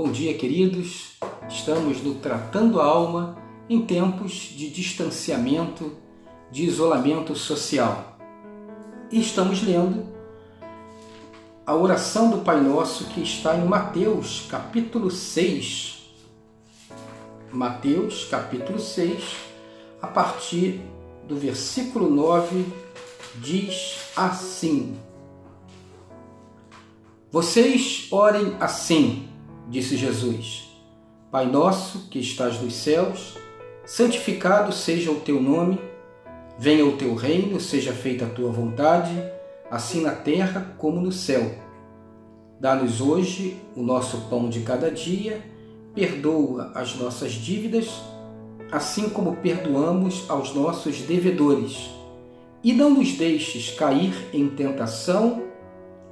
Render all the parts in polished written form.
Bom dia, queridos. Estamos no Tratando a Alma em tempos de distanciamento, de isolamento social. E estamos lendo a oração do Pai Nosso que está em Mateus, capítulo 6. Mateus, capítulo 6, a partir do versículo 9, diz assim: Vocês orem assim, disse Jesus: Pai nosso que estás nos céus, santificado seja o teu nome, venha o teu reino, seja feita a tua vontade, assim na terra como no céu. Dá-nos hoje o nosso pão de cada dia, perdoa as nossas dívidas, assim como perdoamos aos nossos devedores. E não nos deixes cair em tentação,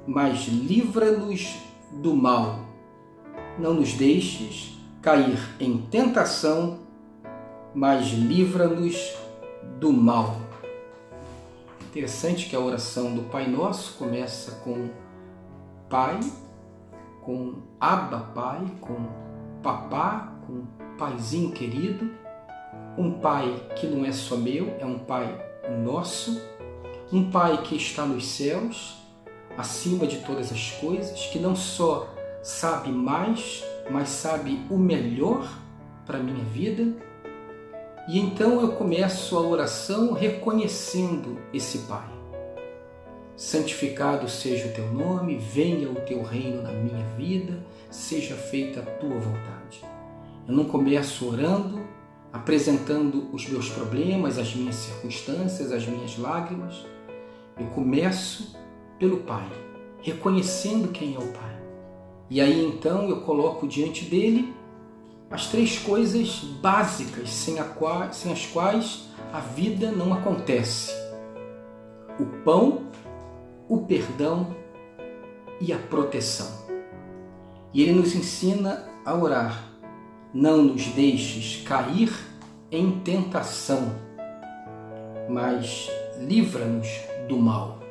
mas livra-nos do mal. Não nos deixes cair em tentação, mas livra-nos do mal. Interessante que a oração do Pai Nosso começa com Pai, com Abba Pai, com Papá, com Paizinho querido. Um Pai que não é só meu, é um Pai nosso. Um Pai que está nos céus, acima de todas as coisas, que não só sabe mais, mas sabe o melhor para a minha vida. E então eu começo a oração reconhecendo esse Pai. Santificado seja o teu nome, venha o teu reino na minha vida, seja feita a tua vontade. Eu não começo orando, apresentando os meus problemas, as minhas circunstâncias, as minhas lágrimas. Eu começo pelo Pai, reconhecendo quem é o Pai. E aí então eu coloco diante dele as três coisas básicas sem as quais a vida não acontece: o pão, o perdão e a proteção. E ele nos ensina a orar: não nos deixes cair em tentação, mas livra-nos do mal.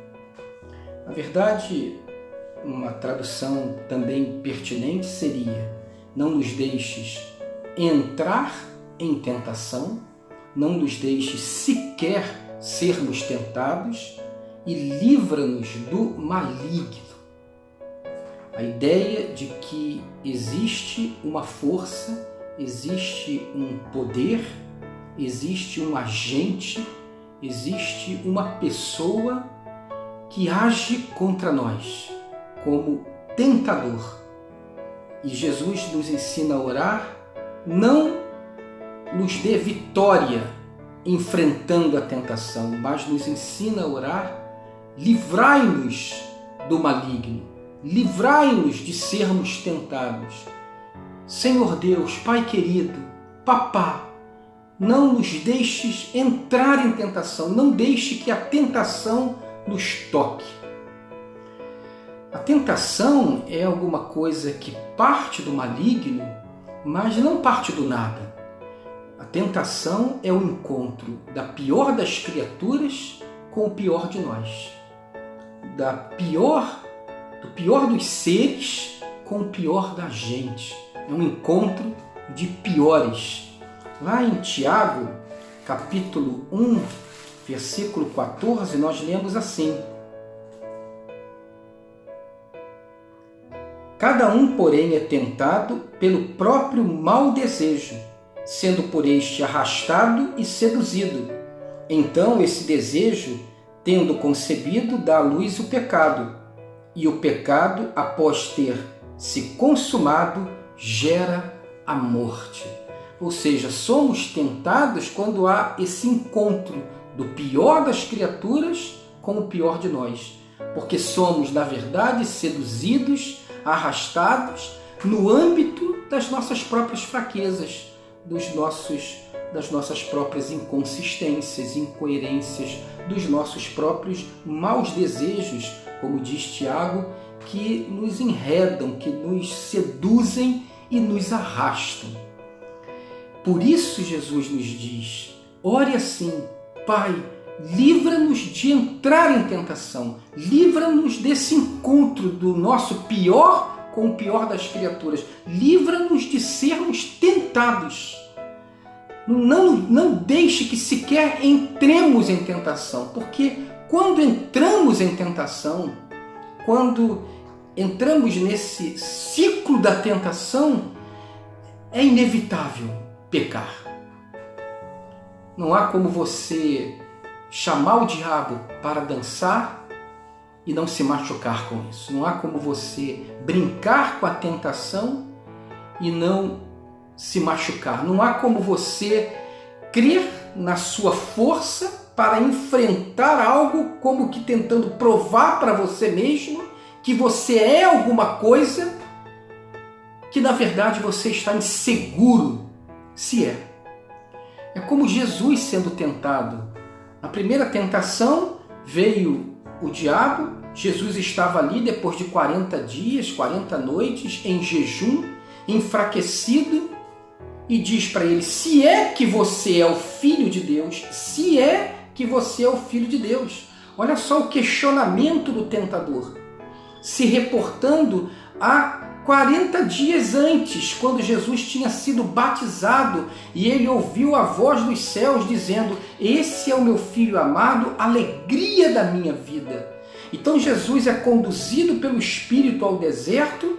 Na verdade, uma tradução também pertinente seria: não nos deixes entrar em tentação, não nos deixes sequer sermos tentados e livra-nos do maligno. A ideia de que existe uma força, existe um poder, existe um agente, existe uma pessoa que age contra nós como tentador. E Jesus nos ensina a orar: não nos dê vitória enfrentando a tentação, mas nos ensina a orar: livrai-nos do maligno, livrai-nos de sermos tentados. Senhor Deus, Pai querido, Papá, não nos deixes entrar em tentação, não deixe que a tentação nos toque. A tentação é alguma coisa que parte do maligno, mas não parte do nada. A tentação é o encontro da pior das criaturas com o pior de nós. Do pior dos seres com o pior da gente. É um encontro de piores. Lá em Tiago, capítulo 1, versículo 14, nós lemos assim: Cada um, porém, é tentado pelo próprio mau desejo, sendo por este arrastado e seduzido. Então esse desejo, tendo concebido, dá à luz o pecado, e o pecado, após ter se consumado, gera a morte. Ou seja, somos tentados quando há esse encontro do pior das criaturas com o pior de nós, porque somos, na verdade, seduzidos, arrastados no âmbito das nossas próprias fraquezas, das nossas próprias inconsistências, incoerências, dos nossos próprios maus desejos, como diz Tiago, que nos enredam, que nos seduzem e nos arrastam. Por isso Jesus nos diz: ore assim: Pai, livra-nos de entrar em tentação, livra-nos desse encontro do nosso pior com o pior das criaturas. Livra-nos de sermos tentados. Não deixe que sequer entremos em tentação, porque quando entramos em tentação, quando entramos nesse ciclo da tentação, é inevitável pecar. Não há como você chamar o diabo para dançar e não se machucar com isso. Não há como você brincar com a tentação e não se machucar. Não há como você crer na sua força para enfrentar algo como que tentando provar para você mesmo que você é alguma coisa que na verdade você está inseguro se é. É como Jesus sendo tentado. Na primeira tentação veio o diabo, Jesus estava ali depois de 40 dias, 40 noites em jejum, enfraquecido, e diz para ele: se é que você é o Filho de Deus, se é que você é o Filho de Deus. Olha só o questionamento do tentador, se reportando a 40 dias antes, quando Jesus tinha sido batizado e ele ouviu a voz dos céus dizendo: esse é o meu Filho amado, alegria da minha vida. Então Jesus é conduzido pelo Espírito ao deserto,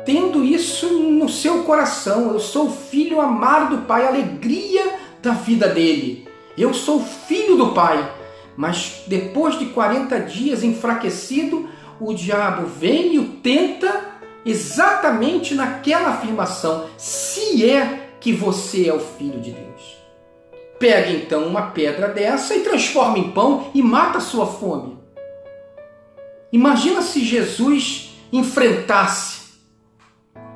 tendo isso no seu coração. Eu sou o Filho amado do Pai, alegria da vida dele. Eu sou filho do Pai. Mas depois de 40 dias enfraquecido, o diabo vem e o tenta exatamente naquela afirmação: se é que você é o Filho de Deus. Pega então uma pedra dessa e transforma em pão e mata a sua fome. Imagina se Jesus enfrentasse,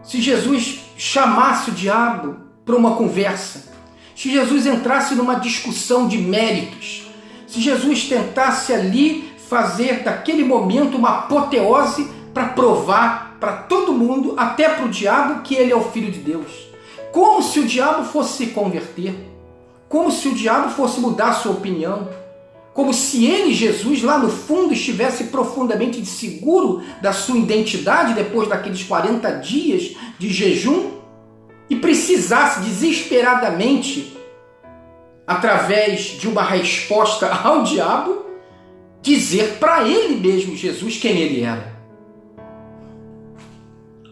se Jesus chamasse o diabo para uma conversa, se Jesus entrasse numa discussão de méritos, se Jesus tentasse ali fazer daquele momento uma apoteose para provar para todo mundo, até para o diabo, que ele é o Filho de Deus. Como se o diabo fosse se converter, como se o diabo fosse mudar a sua opinião, como se ele, Jesus, lá no fundo estivesse profundamente inseguro da sua identidade depois daqueles 40 dias de jejum e precisasse desesperadamente, através de uma resposta ao diabo, dizer para ele mesmo, Jesus, quem ele era.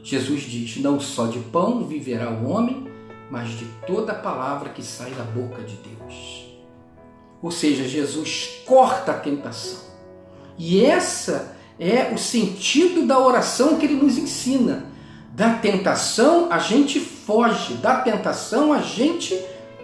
Jesus diz: não só de pão viverá o homem, mas de toda a palavra que sai da boca de Deus. Ou seja, Jesus corta a tentação. E essa é o sentido da oração que ele nos ensina. Da tentação a gente foge, da tentação a gente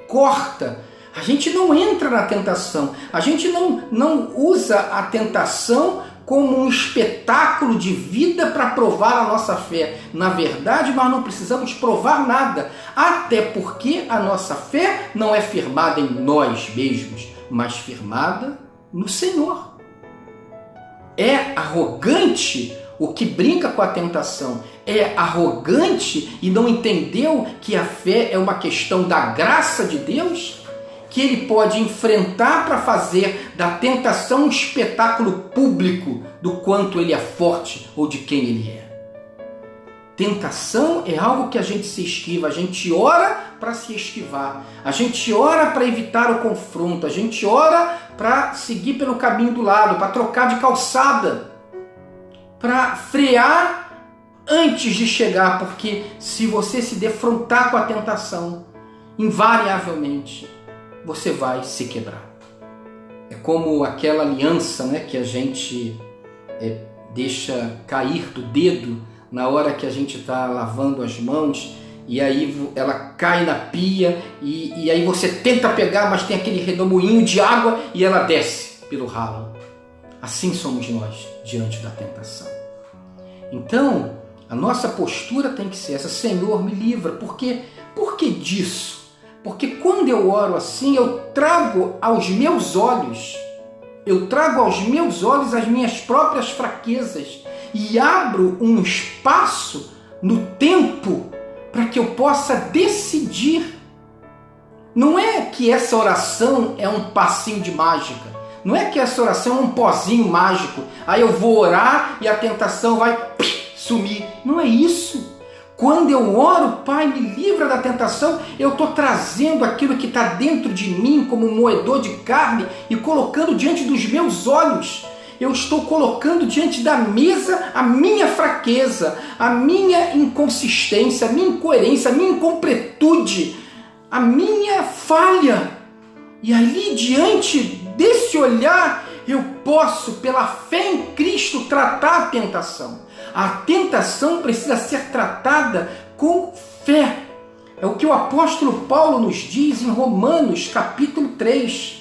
corta. A gente não entra na tentação, a gente não usa a tentação como um espetáculo de vida para provar a nossa fé. Na verdade, nós não precisamos provar nada, até porque a nossa fé não é firmada em nós mesmos, mas firmada no Senhor. É arrogante o que brinca com a tentação, é arrogante e não entendeu que a fé é uma questão da graça de Deus, que ele pode enfrentar para fazer da tentação um espetáculo público do quanto ele é forte ou de quem ele é. Tentação é algo que a gente se esquiva, a gente ora para se esquivar, a gente ora para evitar o confronto, a gente ora para seguir pelo caminho do lado, para trocar de calçada, para frear antes de chegar, porque se você se defrontar com a tentação, invariavelmente você vai se quebrar. É como aquela aliança, né, que a gente deixa cair do dedo na hora que a gente está lavando as mãos, e aí ela cai na pia, e aí você tenta pegar, mas tem aquele redemoinho de água e ela desce pelo ralo. Assim somos nós diante da tentação. Então, a nossa postura tem que ser essa: Senhor, me livra. Por quê? Por que disso? Porque quando eu oro assim, eu trago aos meus olhos as minhas próprias fraquezas e abro um espaço no tempo para que eu possa decidir. Não é que essa oração é um passinho de mágica, não é que essa oração é um pozinho mágico, aí eu vou orar e a tentação vai sumir Não é isso. Quando eu oro, Pai, me livra da tentação, eu estou trazendo aquilo que está dentro de mim como um moedor de carne e colocando diante dos meus olhos. Eu estou colocando diante da mesa a minha fraqueza, a minha inconsistência, a minha incoerência, a minha incompletude, a minha falha. E ali, diante desse olhar, eu posso, pela fé em Cristo, tratar a tentação. A tentação precisa ser tratada com fé. É o que o apóstolo Paulo nos diz em Romanos, capítulo 3.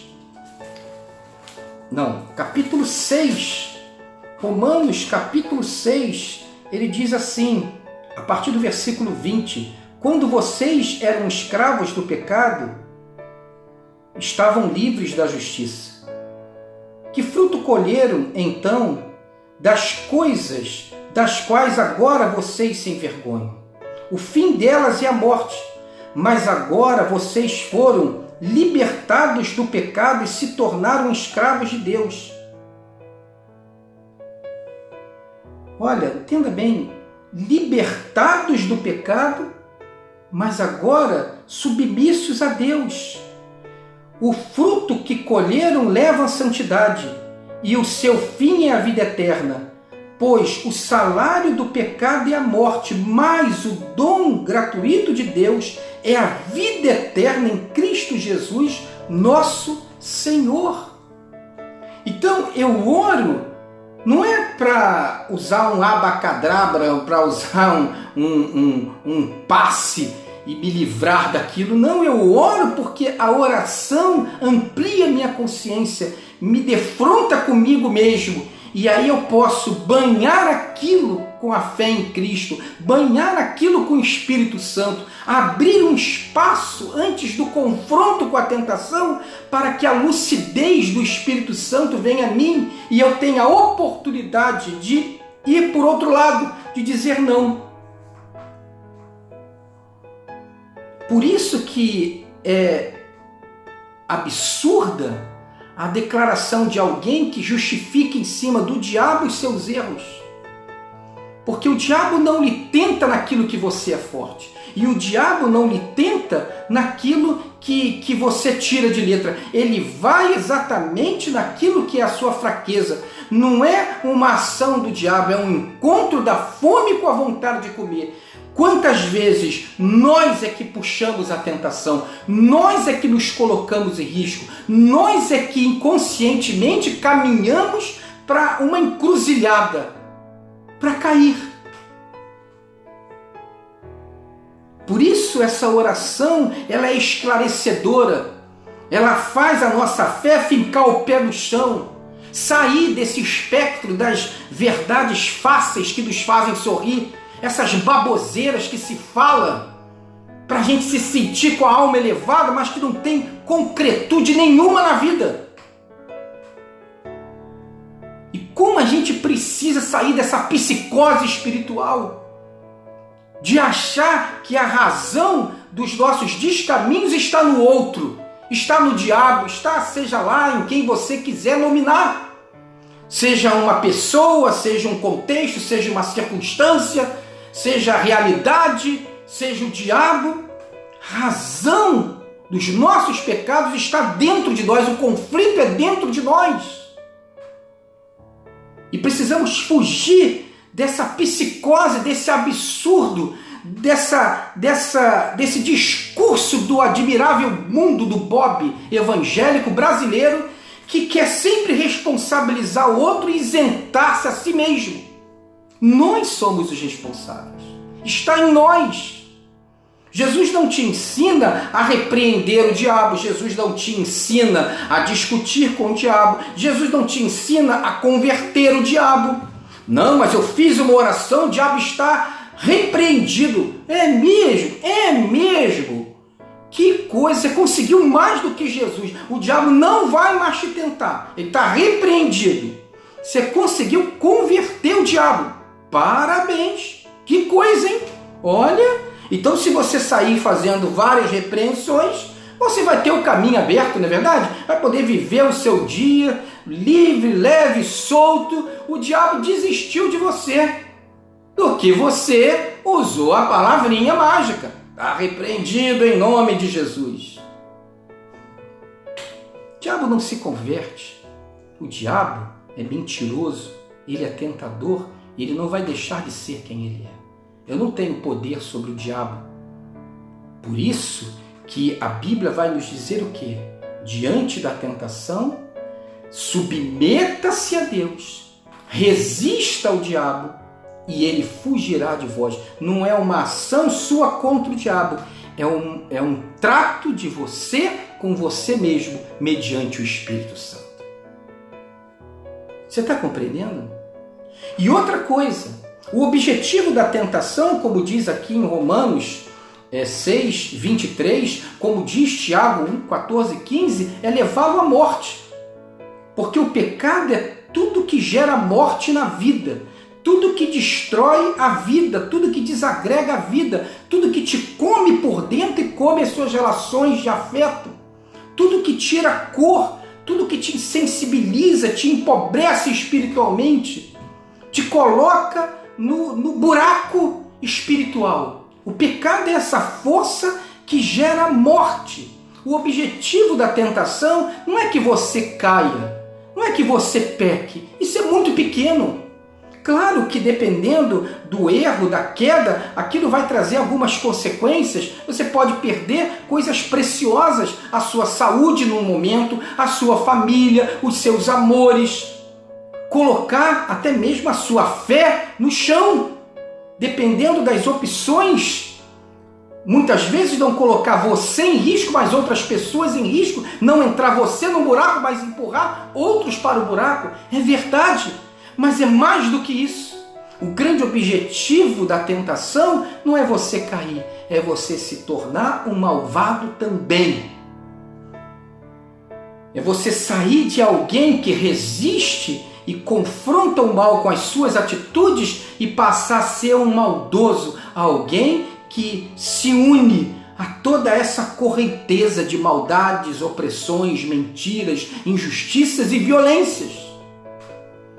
Não, capítulo 6. Romanos, capítulo 6, ele diz assim, a partir do versículo 20: quando vocês eram escravos do pecado, estavam livres da justiça. Que fruto colheram, então, das coisas das quais agora vocês se envergonham? O fim delas é a morte. Mas agora vocês foram libertados do pecado e se tornaram escravos de Deus. Olha, entenda bem, libertados do pecado, mas agora submissos a Deus. O fruto que colheram leva à santidade, e o seu fim é a vida eterna, pois o salário do pecado é a morte, mas o dom gratuito de Deus é a vida eterna em Cristo Jesus, nosso Senhor. Então eu oro, não é para usar um abacadabra, para usar um passe e me livrar daquilo. Não, eu oro porque a oração amplia minha consciência, me defronta comigo mesmo, e aí eu posso banhar aquilo com a fé em Cristo, banhar aquilo com o Espírito Santo, abrir um espaço antes do confronto com a tentação para que a lucidez do Espírito Santo venha a mim e eu tenha a oportunidade de ir por outro lado, de dizer não. Por isso que é absurda a declaração de alguém que justifica em cima do diabo os seus erros. Porque o diabo não lhe tenta naquilo que você é forte. E o diabo não lhe tenta naquilo que você tira de letra. Ele vai exatamente naquilo que é a sua fraqueza. Não é uma ação do diabo, é um encontro da fome com a vontade de comer. Quantas vezes nós é que puxamos a tentação, nós é que nos colocamos em risco, nós é que inconscientemente caminhamos para uma encruzilhada, para cair. Por isso essa oração, ela é esclarecedora, ela faz a nossa fé fincar o pé no chão, sair desse espectro das verdades fáceis que nos fazem sorrir, essas baboseiras que se fala para a gente se sentir com a alma elevada, mas que não tem concretude nenhuma na vida. E como a gente precisa sair dessa psicose espiritual, de achar que a razão dos nossos descaminhos está no outro, está no diabo, está seja lá em quem você quiser nominar. Seja uma pessoa, seja um contexto, seja uma circunstância, seja a realidade, seja o diabo. A razão dos nossos pecados está dentro de nós, o conflito é dentro de nós. E precisamos fugir dessa psicose, desse absurdo, desse discurso do admirável mundo do Bob evangélico brasileiro, que quer sempre responsabilizar o outro e isentar-se a si mesmo. Nós somos os responsáveis. Está em nós. Jesus não te ensina a repreender o diabo. Jesus não te ensina a discutir com o diabo. Jesus não te ensina a converter o diabo. Não, mas eu fiz uma oração, o diabo está repreendido. É mesmo? É mesmo? Que coisa, você conseguiu mais do que Jesus. O diabo não vai mais te tentar. Ele está repreendido. Você conseguiu converter o diabo. Parabéns! Que coisa, hein? Olha, então se você sair fazendo várias repreensões, você vai ter o caminho aberto, não é verdade? Vai poder viver o seu dia livre, leve, solto. O diabo desistiu de você. do que você usou a palavrinha mágica. Está repreendido em nome de Jesus. O diabo não se converte. O diabo é mentiroso, ele é tentador, ele não vai deixar de ser quem ele é. Eu não tenho poder sobre o diabo. Por isso que a Bíblia vai nos dizer o quê? Diante da tentação, submeta-se a Deus, resista ao diabo e ele fugirá de vós. Não é uma ação sua contra o diabo, é um trato de você com você mesmo, mediante o Espírito Santo. Você está compreendendo? E outra coisa, o objetivo da tentação, como diz aqui em Romanos 6, 23, como diz Tiago 1, 14, 15, é levá-lo à morte. Porque o pecado é tudo que gera morte na vida, tudo que destrói a vida, tudo que desagrega a vida, tudo que te come por dentro e come as suas relações de afeto, tudo que tira a cor, tudo que te sensibiliza, te empobrece espiritualmente, te coloca no buraco espiritual. O pecado é essa força que gera morte. O objetivo da tentação não é que você caia, não é que você peque. Isso é muito pequeno. Claro que dependendo do erro, da queda, aquilo vai trazer algumas consequências. Você pode perder coisas preciosas, a sua saúde num momento, a sua família, os seus amores. Colocar até mesmo a sua fé no chão, dependendo das opções. Muitas vezes não colocar você em risco, mas outras pessoas em risco. Não entrar você no buraco, mas empurrar outros para o buraco. É verdade. Mas é mais do que isso. O grande objetivo da tentação não é você cair, é você se tornar um malvado também. É você sair de alguém que resiste e confronta o mal com as suas atitudes e passar a ser um maldoso, alguém que se une a toda essa correnteza de maldades, opressões, mentiras, injustiças e violências.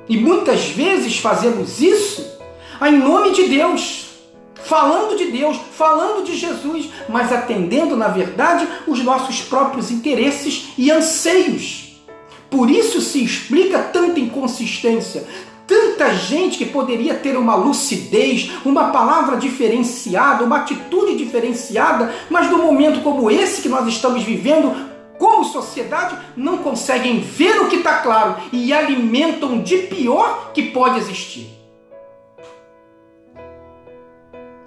E muitas vezes fazemos isso em nome de Deus, falando de Jesus, mas atendendo, na verdade, os nossos próprios interesses e anseios. Por isso se explica tanta inconsistência, tanta gente que poderia ter uma lucidez, uma palavra diferenciada, uma atitude diferenciada, mas num momento como esse que nós estamos vivendo, como sociedade, não conseguem ver o que está claro e alimentam de pior que pode existir.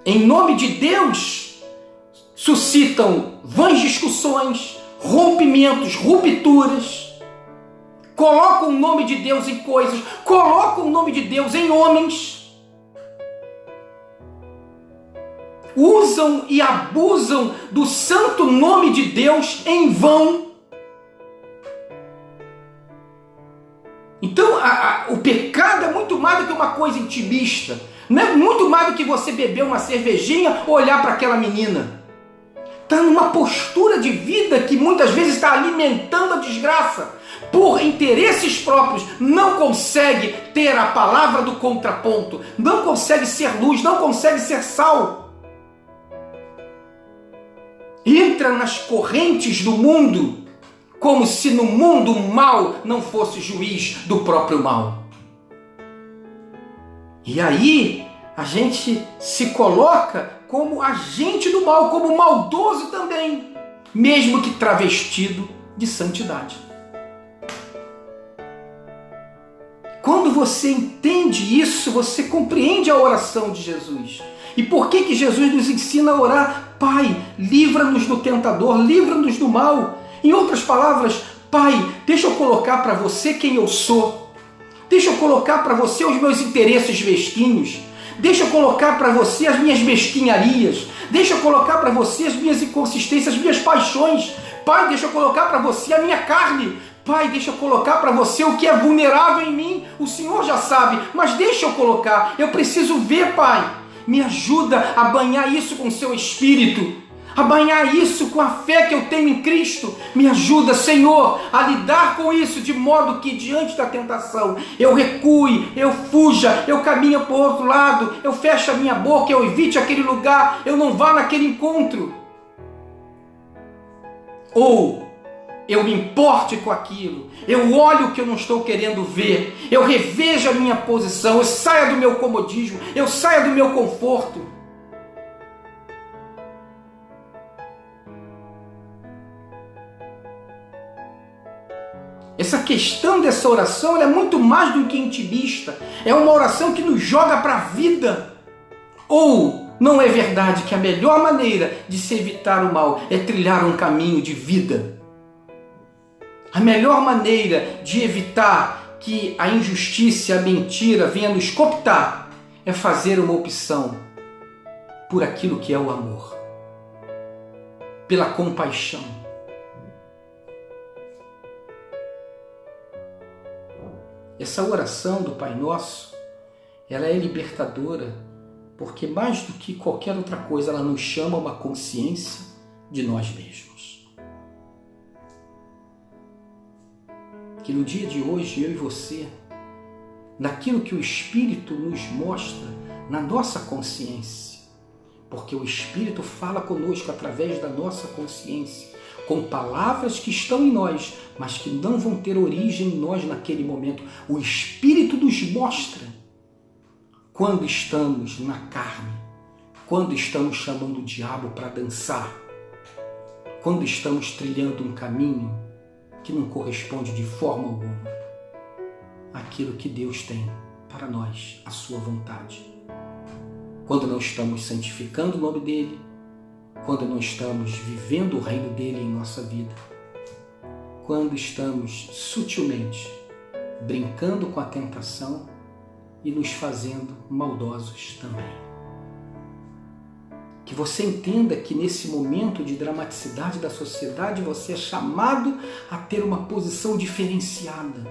Em nome de Deus, suscitam vãs discussões, rompimentos, rupturas, colocam o nome de Deus em coisas, colocam o nome de Deus em homens, usam e abusam do santo nome de Deus em vão. Então, o pecado é muito mais do que uma coisa intimista. Não é muito mais do que você beber uma cervejinha ou olhar para aquela menina. Está numa postura de vida que muitas vezes está alimentando a desgraça. Por interesses próprios, não consegue ter a palavra do contraponto. Não consegue ser luz, não consegue ser sal. Entra nas correntes do mundo, como se no mundo o mal não fosse juiz do próprio mal. E aí a gente se coloca como agente do mal, como maldoso também, mesmo que travestido de santidade. Quando você entende isso, você compreende a oração de Jesus. E por que Jesus nos ensina a orar? Pai, livra-nos do tentador, livra-nos do mal. Em outras palavras, Pai, deixa eu colocar para você quem eu sou. Deixa eu colocar para você os meus interesses mesquinhos. Deixa eu colocar para você as minhas mesquinharias. Deixa eu colocar para você as minhas inconsistências, as minhas paixões. Pai, deixa eu colocar para você a minha carne. Pai, deixa eu colocar para você o que é vulnerável em mim. O Senhor já sabe, mas deixa eu colocar. Eu preciso ver, Pai. Me ajuda a banhar isso com o seu Espírito. a banhar isso com a fé que eu tenho em Cristo. Me ajuda, Senhor, a lidar com isso de modo que diante da tentação eu recue, eu fuja, eu caminhe para o outro lado, eu feche a minha boca, eu evite aquele lugar, eu não vá naquele encontro. Ou eu me importe com aquilo, eu olho o que eu não estou querendo ver, eu reveja a minha posição, eu saia do meu comodismo, eu saia do meu conforto. Essa questão dessa oração ela é muito mais do que intimista. É uma oração que nos joga para a vida. Ou não é verdade que a melhor maneira de se evitar o mal é trilhar um caminho de vida? A melhor maneira de evitar que a injustiça e a mentira venham nos cooptar é fazer uma opção por aquilo que é o amor, pela compaixão. Essa oração do Pai Nosso, ela é libertadora, porque mais do que qualquer outra coisa, ela nos chama a uma consciência de nós mesmos. Que no dia de hoje, eu e você, naquilo que o Espírito nos mostra, na nossa consciência, porque o Espírito fala conosco através da nossa consciência, com palavras que estão em nós, mas que não vão ter origem em nós naquele momento. O Espírito nos mostra quando estamos na carne, quando estamos chamando o diabo para dançar, quando estamos trilhando um caminho que não corresponde de forma alguma àquilo que Deus tem para nós, a sua vontade. Quando não estamos santificando o nome dele, quando não estamos vivendo o reino dele em nossa vida, quando estamos sutilmente brincando com a tentação e nos fazendo maldosos também. Que você entenda que nesse momento de dramaticidade da sociedade você é chamado a ter uma posição diferenciada,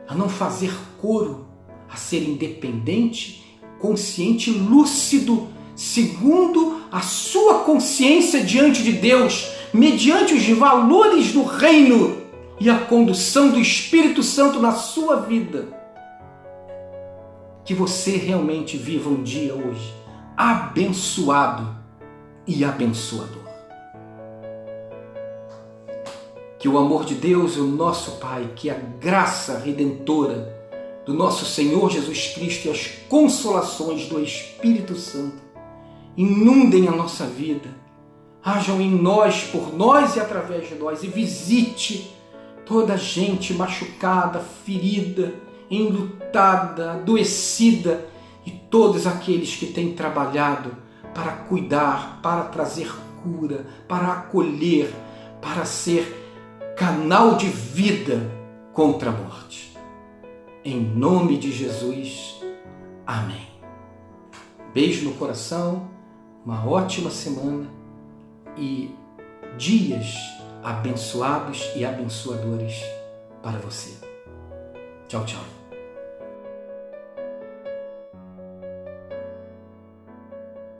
a não fazer coro, a ser independente, consciente, lúcido, segundo a sua consciência diante de Deus, mediante os valores do reino e a condução do Espírito Santo na sua vida. Que você realmente viva um dia hoje abençoado e abençoador. Que o amor de Deus, o nosso Pai, que a graça redentora do nosso Senhor Jesus Cristo e as consolações do Espírito Santo inundem a nossa vida, hajam em nós, por nós e através de nós, e visite toda a gente machucada, ferida, enlutada, adoecida, e todos aqueles que têm trabalhado para cuidar, para trazer cura, para acolher, para ser canal de vida contra a morte. Em nome de Jesus, amém. Beijo no coração, uma ótima semana e dias abençoados e abençoadores para você. Tchau, tchau.